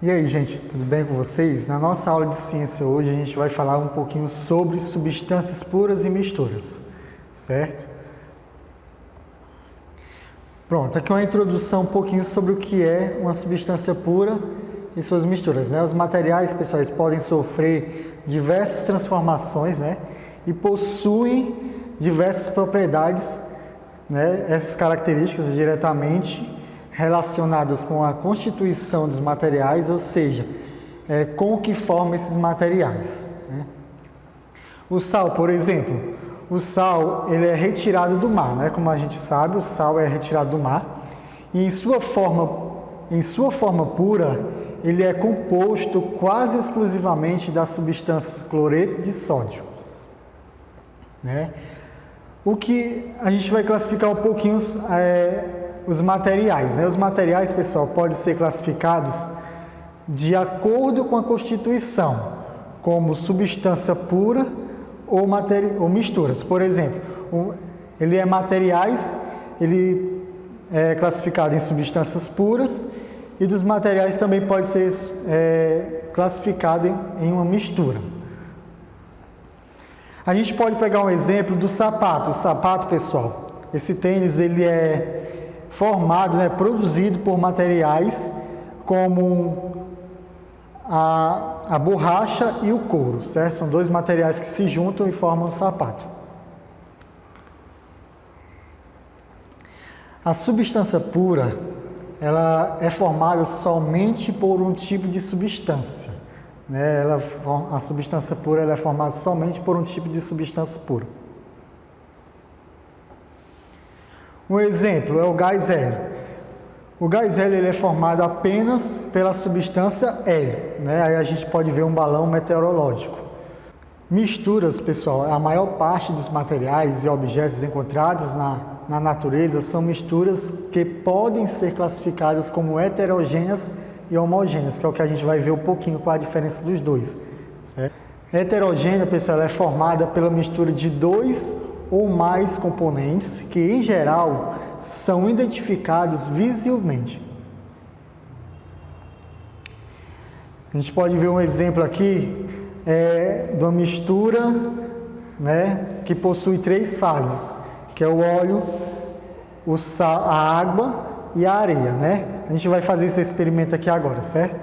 E aí, gente, tudo bem com vocês? Na nossa aula de ciência hoje a gente vai falar um pouquinho sobre substâncias puras e misturas, certo? Pronto, aqui uma introdução um pouquinho sobre o que é uma substância pura e suas misturas, né? Os materiais, pessoal, eles podem sofrer diversas transformações, né? E possuem diversas propriedades, né? Essas características diretamente relacionadas com a constituição dos materiais, ou seja, com o que forma esses materiais, né? O sal, por exemplo, o sal ele é retirado do mar, né? Como a gente sabe, o sal é retirado do mar e em sua forma pura, ele é composto quase exclusivamente das substâncias cloreto de sódio, né? O que a gente vai classificar um pouquinho os materiais, né? Os materiais, pessoal, podem ser classificados de acordo com a constituição, como substância pura ou misturas. Por exemplo, ele é materiais, ele é classificado em substâncias puras e dos materiais também pode ser classificado em uma mistura. A gente pode pegar um exemplo do sapato. O sapato, pessoal, esse tênis ele é formado, né, produzido por materiais como a borracha e o couro, certo? São dois materiais que se juntam e formam um sapato. A substância pura, ela é formada somente por um tipo de substância, né? A substância pura ela é formada somente por um tipo de substância pura. Um exemplo é o gás hélio. O gás hélio ele é formado apenas pela substância hélio, né? Aí a gente pode ver um balão meteorológico. Misturas, pessoal, a maior parte dos materiais e objetos encontrados na natureza são misturas que podem ser classificadas como heterogêneas e homogêneas, que é o que a gente vai ver um pouquinho com a diferença dos dois, certo? Heterogênea, pessoal, ela é formada pela mistura de dois ou mais componentes que, em geral, são identificados visivelmente. A gente pode ver um exemplo aqui de uma mistura, né, que possui três fases, que é o óleo, o sal, a água e a areia, né? A gente vai fazer esse experimento aqui agora, certo?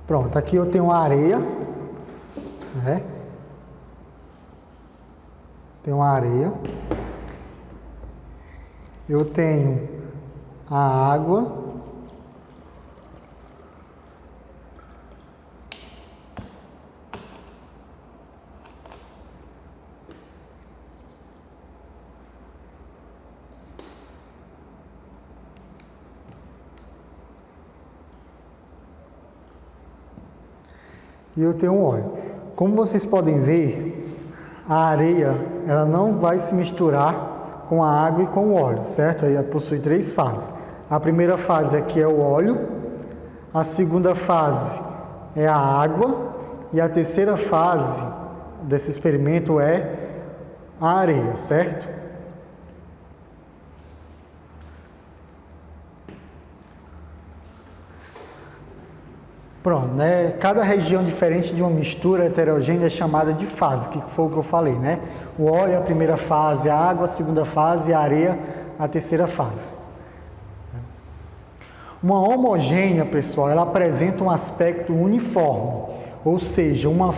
Pronto, aqui eu tenho a areia, né? Tenho a areia, eu tenho a água, e eu tenho um óleo. Como vocês podem ver, a areia ela não vai se misturar com a água e com o óleo, certo? Ela possui três fases. A primeira fase aqui é o óleo, a segunda fase é a água e a terceira fase desse experimento é a areia, certo? Pronto, né? Cada região diferente de uma mistura heterogênea é chamada de fase, que foi o que eu falei, né? O óleo é a primeira fase, a água a segunda fase e a areia a terceira fase. Uma homogênea, pessoal, ela apresenta um aspecto uniforme, ou seja, uma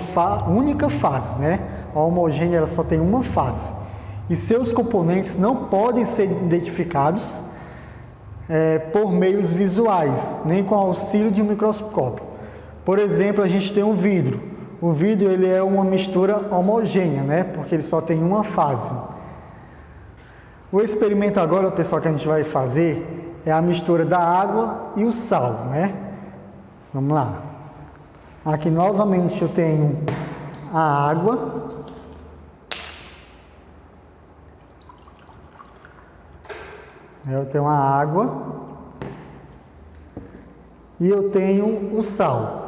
única fase, né? A homogênea ela só tem uma fase e seus componentes não podem ser identificados por meios visuais, nem com auxílio de um microscópio. Por exemplo, a gente tem um vidro. O vidro ele é uma mistura homogênea, né? Porque ele só tem uma fase. O experimento agora, pessoal, que a gente vai fazer é a mistura da água e o sal, né? Vamos lá. Aqui novamente eu tenho a água. Eu tenho a água. E eu tenho o sal.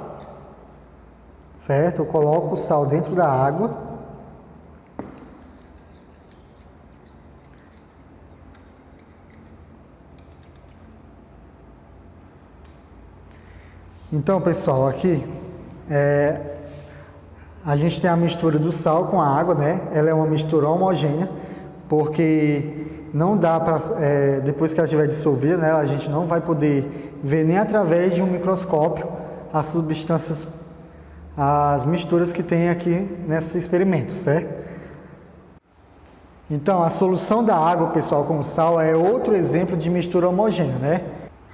Certo? Eu coloco o sal dentro da água. Então, pessoal, aqui a gente tem a mistura do sal com a água, né? Ela é uma mistura homogênea, porque não dá para, depois que ela estiver dissolvida, né, a gente não vai poder ver nem através de um microscópio as substâncias, as misturas que tem aqui nesse experimento, certo? Então, a solução da água, pessoal, com sal é outro exemplo de mistura homogênea, né?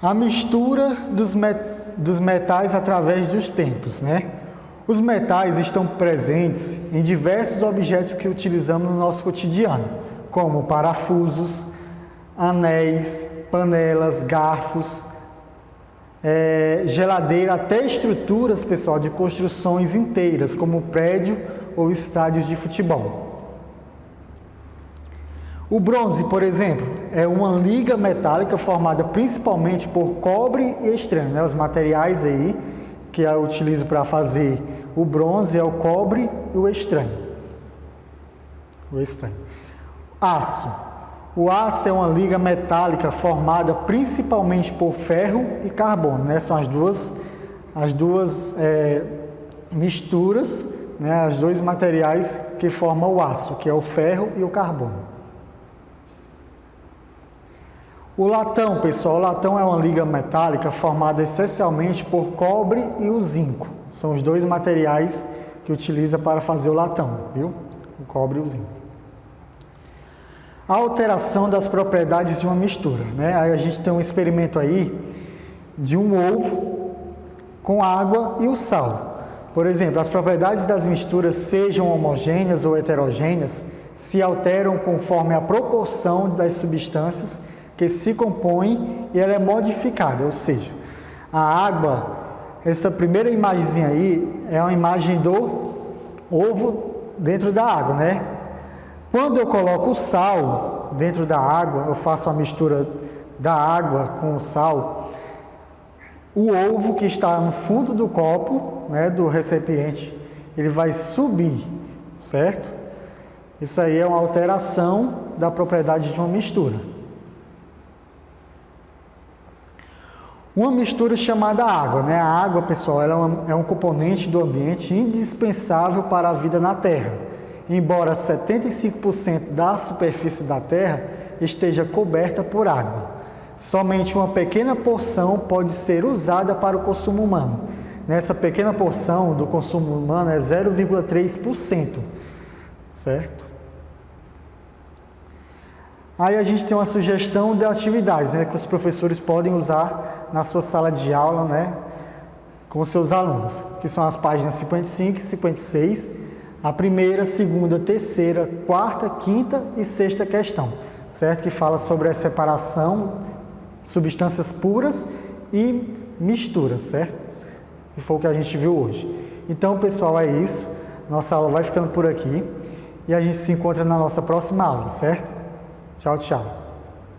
A mistura dos metais através dos tempos, né? Os metais estão presentes em diversos objetos que utilizamos no nosso cotidiano, como parafusos, anéis, panelas, garfos, geladeira, até estruturas, pessoal, de construções inteiras, como prédio ou estádios de futebol. O bronze, por exemplo, é uma liga metálica formada principalmente por cobre e estanho, né? Os materiais aí que eu utilizo para fazer o bronze é o cobre e o estanho. Aço. O aço é uma liga metálica formada principalmente por ferro e carbono, né? São as duas misturas, né? Os dois materiais que formam o aço, que é o ferro e o carbono. O latão, pessoal, o latão é uma liga metálica formada essencialmente por cobre e o zinco. São os dois materiais que utiliza para fazer o latão, viu? O cobre e o zinco. A alteração das propriedades de uma mistura, né? Aí a gente tem um experimento aí de um ovo com água e o sal. Por exemplo, as propriedades das misturas, sejam homogêneas ou heterogêneas, se alteram conforme a proporção das substâncias que se compõem e ela é modificada, ou seja, a água, essa primeira imagenzinha aí é uma imagem do ovo dentro da água, né? Quando eu coloco o sal dentro da água, eu faço a mistura da água com o sal, o ovo que está no fundo do copo, né, do recipiente, ele vai subir, certo? Isso aí é uma alteração da propriedade de uma mistura. Uma mistura chamada água, né? A água, pessoal, ela é um componente do ambiente indispensável para a vida na Terra. Embora 75% da superfície da Terra esteja coberta por água, somente uma pequena porção pode ser usada para o consumo humano. Nessa pequena porção do consumo humano é 0,3%, certo? Aí a gente tem uma sugestão de atividades, né, que os professores podem usar na sua sala de aula, né, com seus alunos, que são as páginas 55 e 56, a primeira, segunda, terceira, quarta, quinta e sexta questão, certo? Que fala sobre a separação, substâncias puras e misturas, certo? Que foi o que a gente viu hoje. Então, pessoal, é isso. Nossa aula vai ficando por aqui e a gente se encontra na nossa próxima aula, certo? Tchau, tchau.